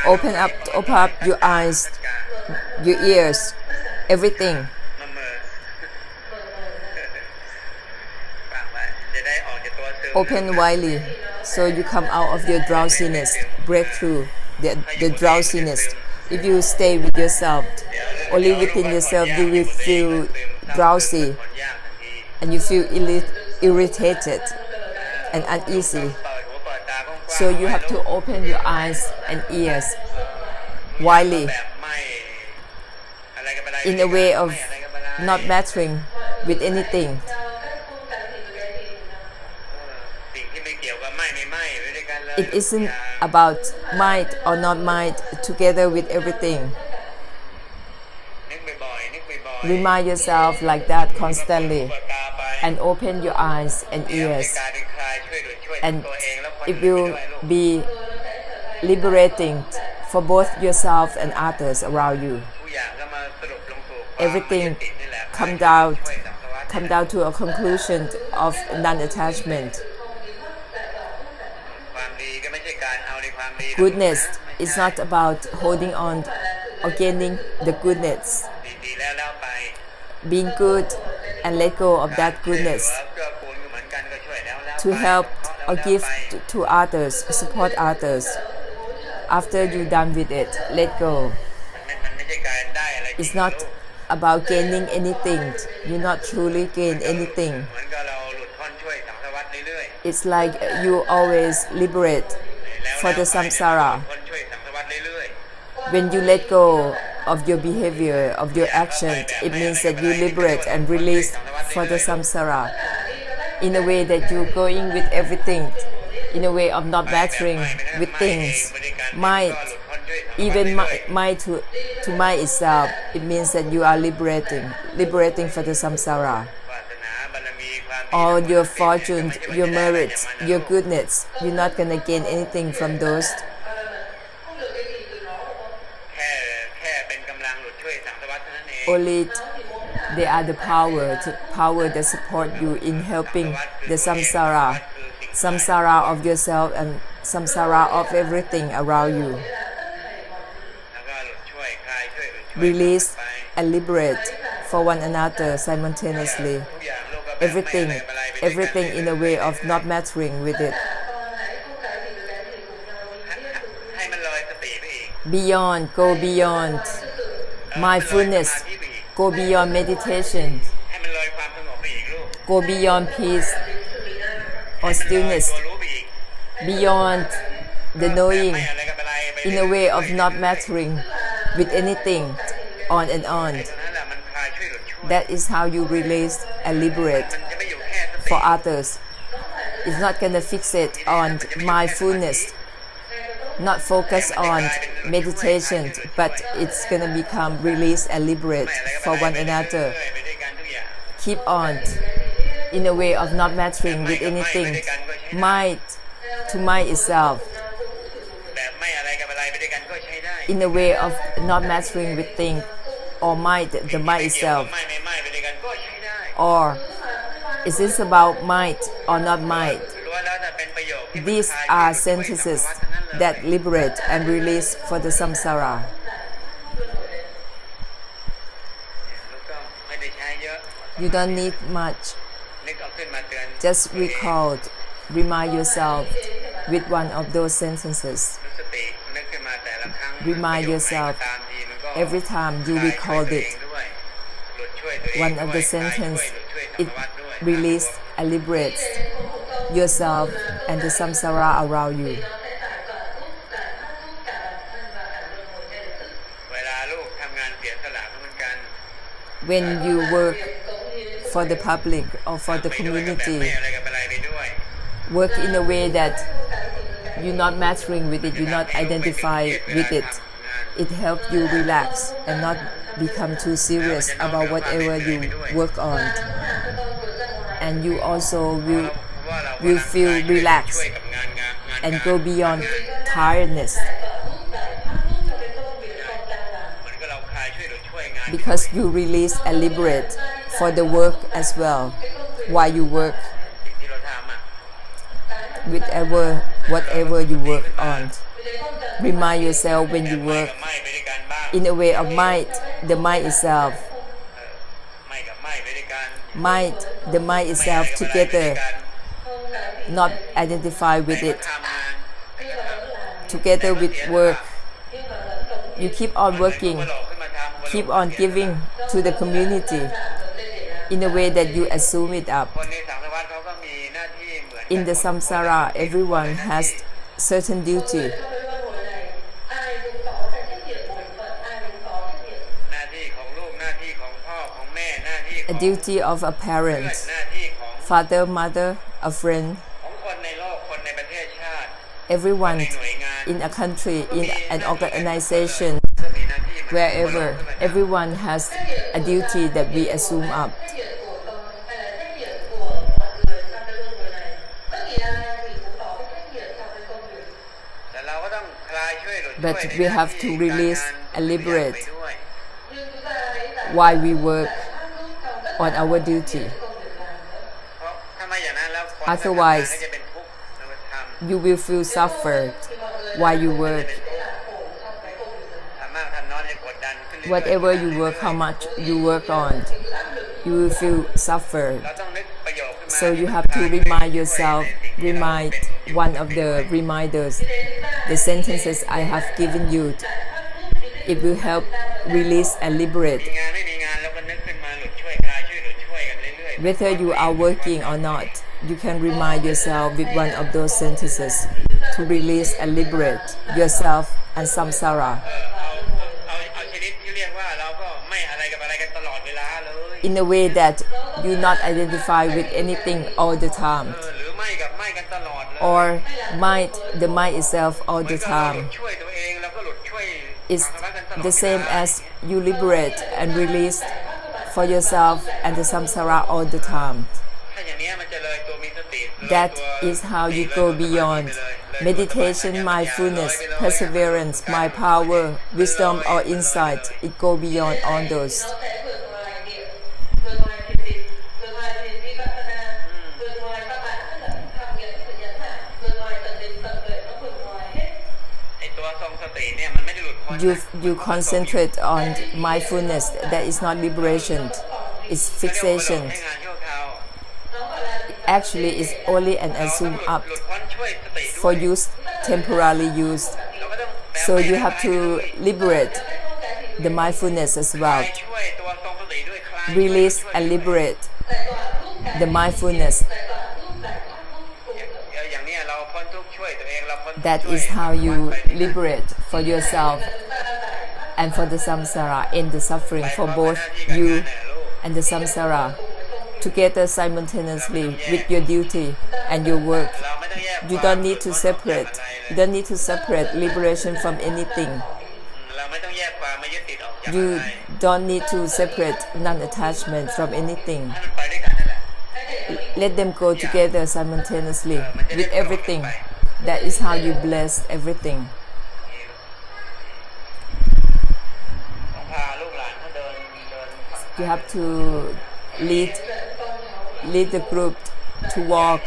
open up your eyes, your ears, everything. Open widely so you come out of your drowsiness, break through the drowsiness. If you stay with yourself, only within yourself, you will feel drowsy and you feel irritated and uneasy. So you have to open your eyes and ears widely in a way of not mattering with anything. It isn't about might or not might, together with everything. Remind yourself like that constantly and open your eyes and ears, and it will be liberating for both yourself and others around you. Everything come down to a conclusion of non-attachment. Goodness is not about holding on or gaining the goodness. Being good and let go of that goodness to help or give to others, support others. After you're done with it, let go. It's not about gaining anything. You not truly gain anything. It's like you always liberate for the samsara. When you let go of your behavior, of your action, it means that you liberate and release for the samsara. In a way that you're going with everything, in a way of not mattering with things. Might, even might to might itself, it means that you are liberating for the samsara. All your fortune, your merits, your goodness, you're not going to gain anything from those. Only they are the power that support you in helping the samsara of yourself and samsara of everything around you. Release and liberate for one another simultaneously. Everything in a way of not mattering with it. Go beyond mindfulness, go beyond meditation, go beyond peace or stillness, beyond the knowing, in a way of not mattering with anything, on and on. That is how you release and liberate for others. It's not going to fix it on mindfulness, not focus on meditation, but it's going to become release and liberate for one another. Keep on in a way of not mattering with anything. Might to might itself. In a way of not mattering with things, or might, the might itself. Or is this about might or not might? These are sentences that liberate and release for the samsara. You don't need much. Just remind yourself with one of those sentences. Remind yourself every time you recall it. One of the sentences, it releases and liberates yourself and the samsara around you. When you work for the public or for the community, work in a way that you're not mattering with it, you're not identify with it. It helps you relax and not become too serious about whatever you work on. And you also will feel relaxed and go beyond tiredness. Because you release and liberate for the work as well while you work. Whatever you work on, remind yourself when you work in a way of might, the might itself. Might, the might itself together, not identify with it. Together with work, you keep on working, keep on giving to the community in a way that you assume it up. In the samsara, everyone has certain duty. A duty of a parent, father, mother, a friend. Everyone in a country, in an organization, wherever, everyone has a duty that we assume up. But we have to release and liberate while we work on our duty. Otherwise, you will feel suffered while you work. Whatever you work, how much you work on, you will feel suffered. So you have to remind yourself, remind one of the reminders, the sentences I have given you. It will help release and liberate. Whether you are working or not, you can remind yourself with one of those sentences to release and liberate yourself and samsara. In a way that you not identify with anything all the time, or might, the might itself all the time. It's the same as you liberate and release for yourself and the samsara all the time. That is how you go beyond meditation, mindfulness, perseverance, mind power, wisdom or insight. It goes beyond all those. You concentrate on mindfulness. That is not liberation, it's fixation. Actually, it's only an assume up for use, temporarily used. So you have to liberate the mindfulness as well. Release and liberate the mindfulness. That is how you liberate for yourself and for the samsara, end the suffering for both you and the samsara together simultaneously with your duty and your work. You don't need to separate. You don't need to separate liberation from anything. You don't need to separate non-attachment from anything. Let them go together simultaneously with everything. That is how you bless everything. You have to lead the group to walk.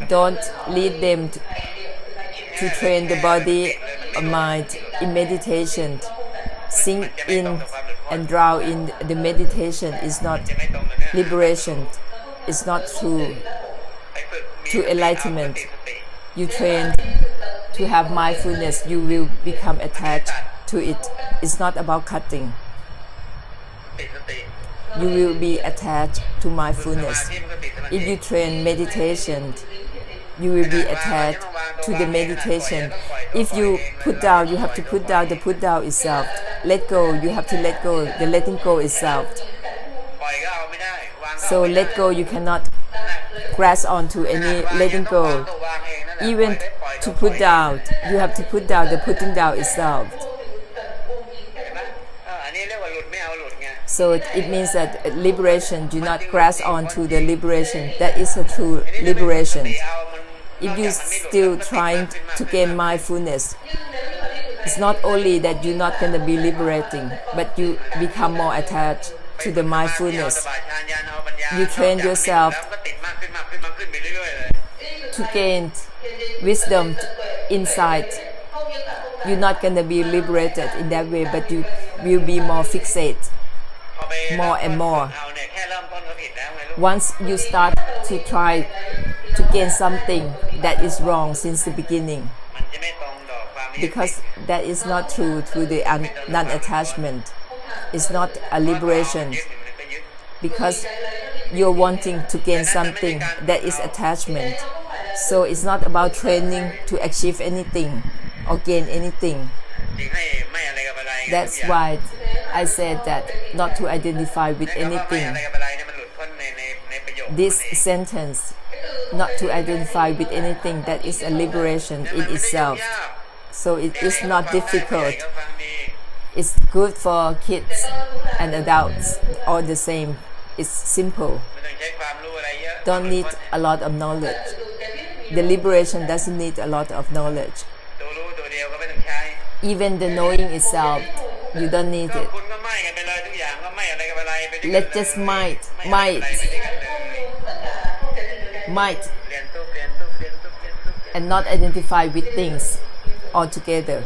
Don't lead them to train the body or mind in meditation. Sink in and drown in the meditation is not liberation. It's not true enlightenment. You train to have mindfulness, you will become attached to it. It's not about cutting. You will be attached to mindfulness. If you train meditation, you will be attached to the meditation. If you put down, you have to put down the put down itself. Let go, you have to let go, the letting go itself. So let go, you cannot grasp onto any letting go. Even to put down, you have to put down the putting down itself. So it means that liberation, do not grasp onto the liberation. That is a true liberation. If you're still trying to gain mindfulness, it's not only that you're not going to be liberating, but you become more attached to the mindfulness. You train yourself to gain wisdom inside, you're not gonna be liberated in that way, but you will be more fixated, more and more. Once you start to try to gain something that is wrong since the beginning, because that is not true to the non-attachment. It's not a liberation, because you're wanting to gain something that is attachment. So it's not about training to achieve anything or gain anything. That's why I said that not to identify with anything. This sentence, not to identify with anything, that is a liberation in itself. So it is not difficult. It's good for kids and adults, all the same. It's simple. Don't need a lot of knowledge. The liberation doesn't need a lot of knowledge. Even the knowing itself, you don't need it. Let's just might, and not identify with things altogether.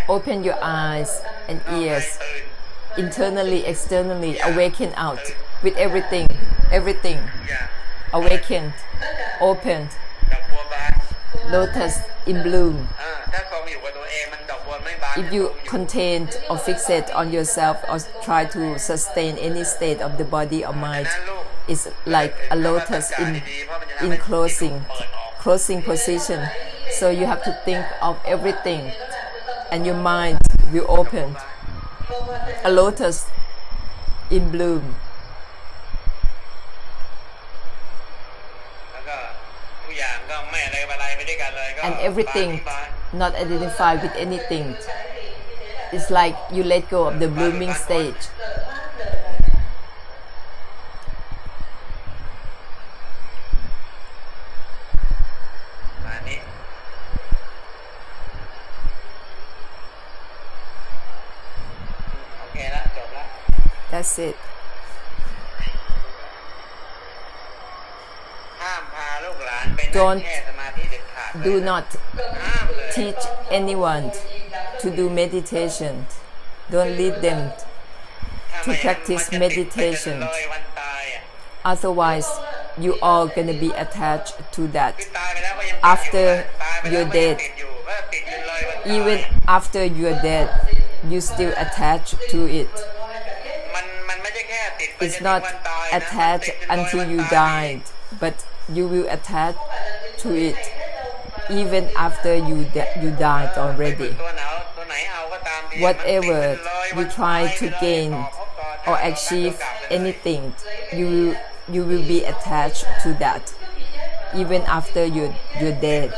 Open your eyes and ears, internally, externally, awaken out with everything, awakened, opened, lotus in bloom. If you contain or fixate on yourself or try to sustain any state of the body or mind, it's like a lotus in closing position. So you have to think of everything and your mind will open. A lotus in bloom. And everything not identified with anything. It's like you let go of the blooming stage. That's it. Do not teach anyone to do meditation. Don't lead them to practice meditation. Otherwise, you are going to be attached to that. After you're dead, even after you're dead, you still attached to it. It's not attached until you died, but you will attach to it even after you died already. Whatever you try to gain or achieve anything, you will be attached to that. Even after you're dead,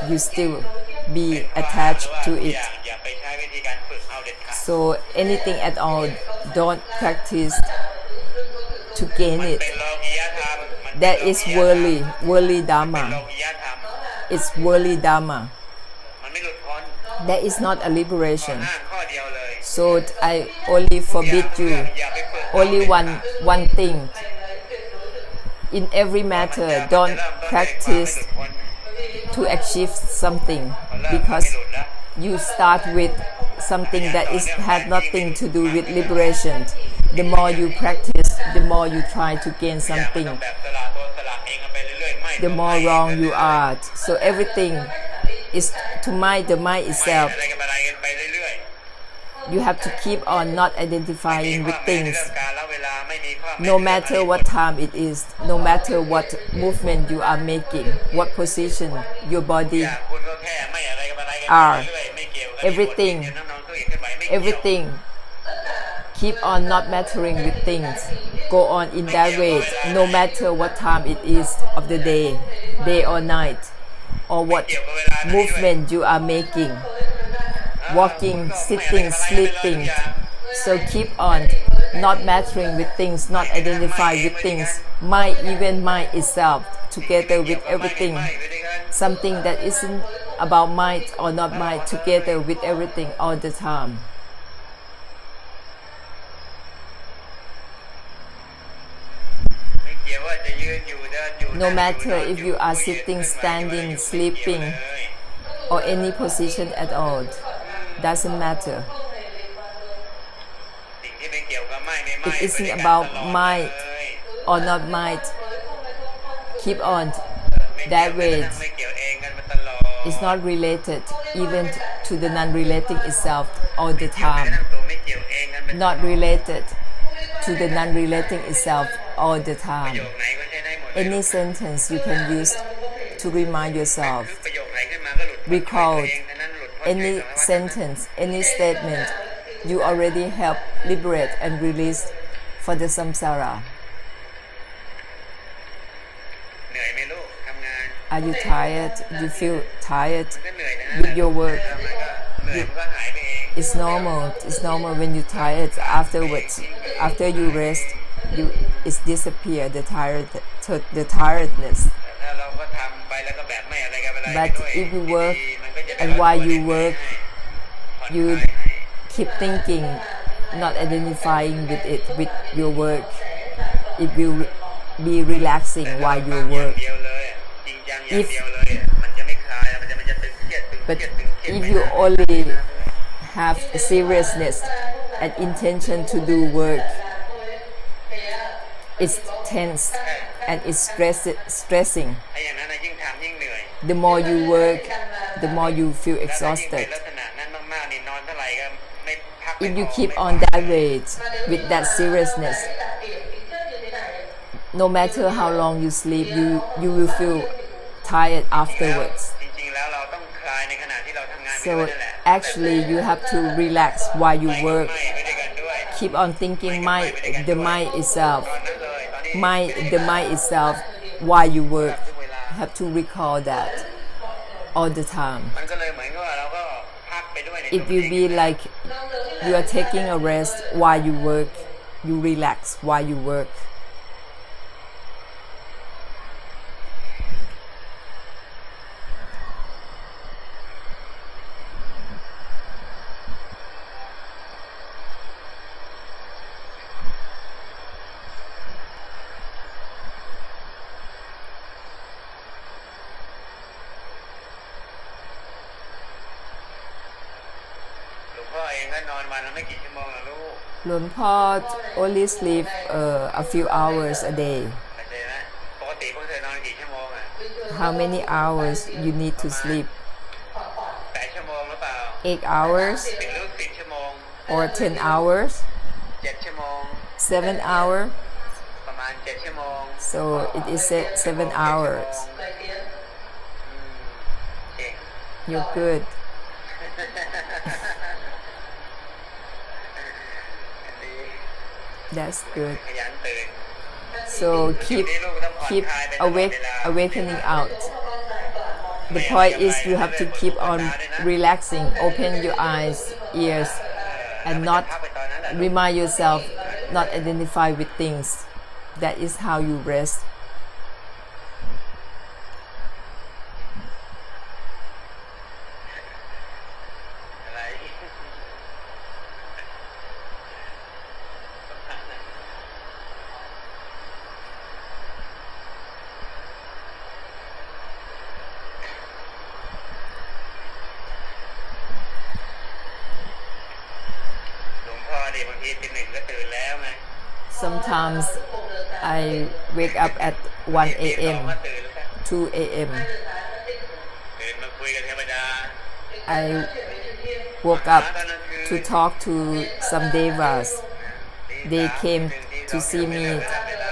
you still be attached to it. So anything at all, don't practice to gain it. That is worldly dharma. It's worldly dharma. That is not a liberation. So I only forbid you only one thing. In every matter, don't practice to achieve something, because you start with something that had nothing to do with liberation. The more you practice, the more you try to gain something, the more wrong you are. So everything is to mind the mind itself. You have to keep on not identifying with things. No matter what time it is, no matter what movement you are making, what position your body are, everything, keep on not mattering with things. Go on in that way, no matter what time it is of the day or night, or what movement you are making, walking, sitting, sleeping. So keep on not mattering with things, not identify with things. Mind, even mind itself, together with everything. Something that isn't about mind or not mind, together with everything all the time. No matter if you are sitting, standing, sleeping, or any position at all, doesn't matter. It isn't about might or not might. Keep on that way. It's not related even to the non-relating itself all the time. Not related to the non-relating itself all the time. Any sentence you can use to remind yourself. Recall any sentence, any statement you already help liberate and release for the samsara. Are you tired? You feel tired with your work? It's normal. It's normal when you're tired. Afterwards, after you rest, it's disappear the tiredness. But if you work, and while you work, you keep thinking, not identifying with it, with your work, it will be relaxing while you work. But if you only have seriousness and intention to do work, it's tense and it's stressing. The more you work, the more you feel exhausted. If you keep on that way with that seriousness, no matter how long you sleep, you will feel tired afterwards. So actually you have to relax while you work. Keep on thinking the mind itself while you work. You have to recall that all the time. It will be like you are taking a rest while you work. You relax while you work. Lord Paul only sleep a few hours a day. How many hours you need to sleep? 8 hours or 10 hours? 7 hours? So it is 7 hours. You're good. That's good. So keep awakening out. The point is you have to keep on relaxing. Open your eyes, ears, and not remind yourself, not identify with things. That is how you rest. Sometimes I wake up at 1 a.m., 2 a.m. I woke up to talk to some devas. They came to see me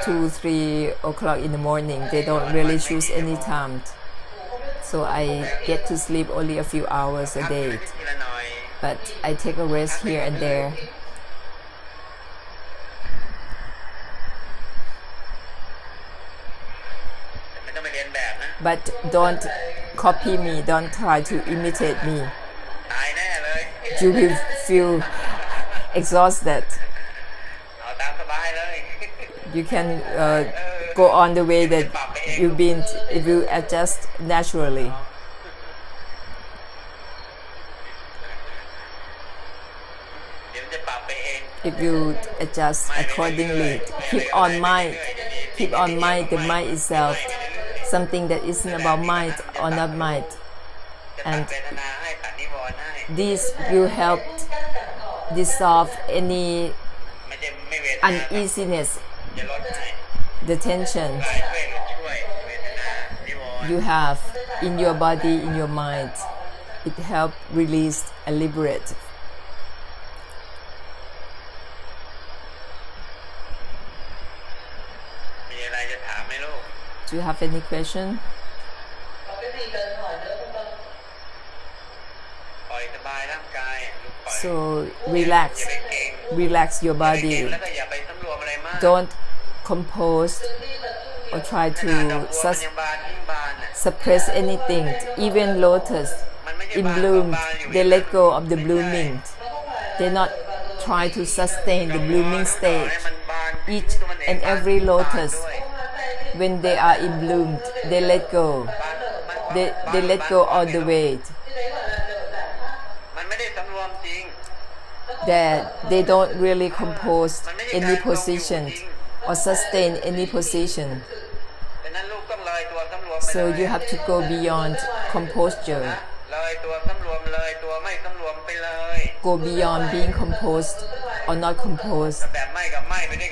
2-3 o'clock in the morning. They don't really choose any time. So I get to sleep only a few hours a day. But I take a rest here and there. But don't copy me, don't try to imitate me. You will feel exhausted. You can go on the way that you've been if you adjust naturally. If you adjust accordingly, keep on mind the mind itself something that isn't about might or not might, and this will help dissolve any uneasiness, the tension you have in your body, in your mind. It helps release and liberate. Do you have any question? So relax your body. Don't compose or try to suppress anything. Even lotus in bloom, they let go of the blooming. They not try to sustain the blooming stage. Each and every lotus, when they are in bloom, they let go. They let go all the way. That they don't really compose any position or sustain any position. So you have to go beyond composure. Go beyond being composed or not composed.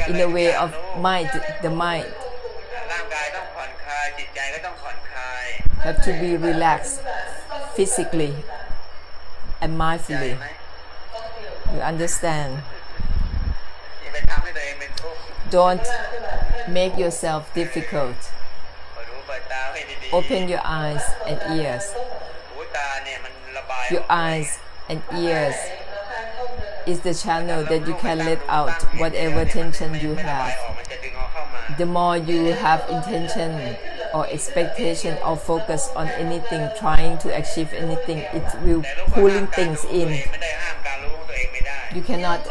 In the way of might, the mind have to be relaxed physically and mindfully. You understand? Don't make yourself difficult. Open your eyes and ears. Your eyes and ears is the channel that you can let out whatever tension you have. The more you have intention or expectation or focus on anything, trying to achieve anything, it will pulling things in. You cannot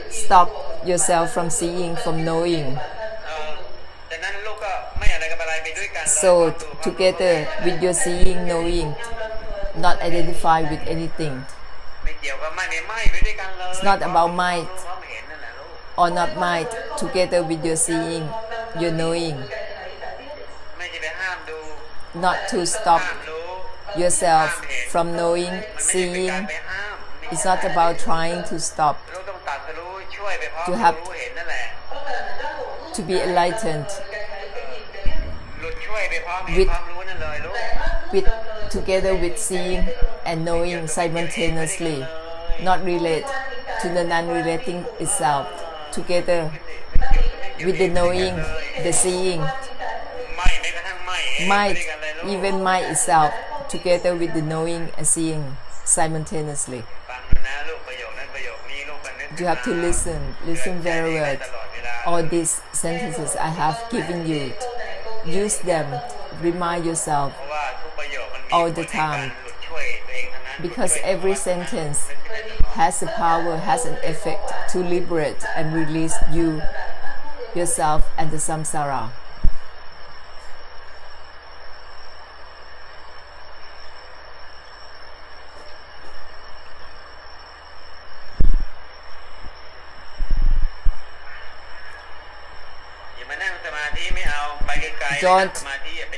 stop yourself from seeing, from knowing. So together with your seeing, knowing, not identify with anything. It's not about might or not might. Together with your seeing, your knowing. Not to stop yourself from knowing, seeing. It's not about trying to stop. To have to be enlightened with together with seeing and knowing simultaneously, not relate to the non-relating itself. Together with the knowing, the seeing, might, even might itself, together with the knowing and seeing simultaneously. You have to listen very well. All these sentences I have given you, use them, remind yourself all the time, because every sentence has a power, has an effect to liberate and release you, yourself, and the samsara.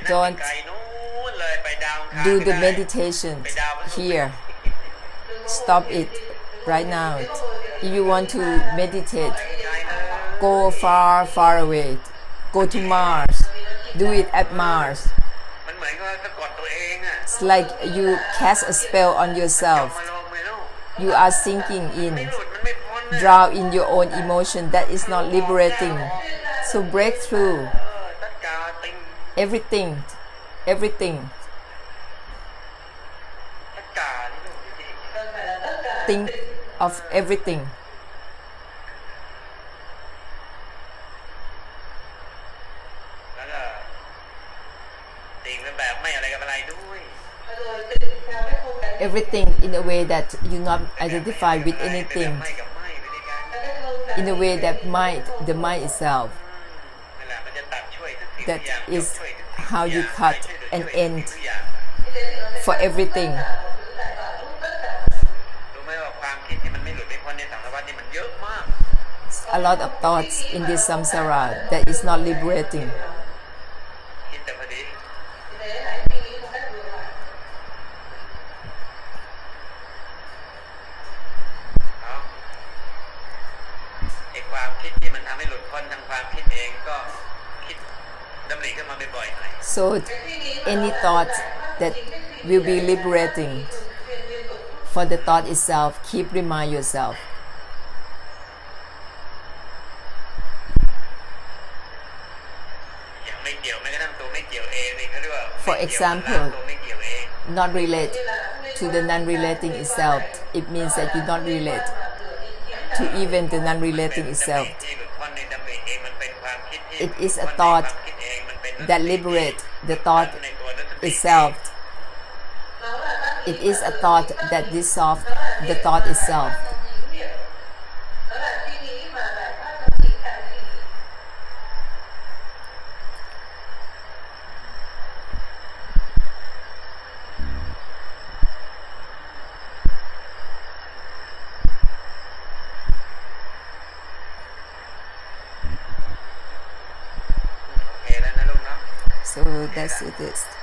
Don't do the meditation here. Stop it right now. If you want to meditate, go far away. Go to Mars. Do it at Mars. It's like you cast a spell on yourself. You are sinking in, drown in your own emotion. That is not liberating. So break through everything. Think of everything. Everything in a way that you not identify with anything. In a way that the mind itself. That is how you cut and end for everything. A lot of thoughts in this samsara that is not liberating. So any thought that will be liberating for the thought itself, keep remind yourself. For example, not relate to the non-relating itself. It means that you don't relate to even the non-relating itself. It is a thought that liberates the thought itself. It is a thought that dissolves the thought itself. So that's it.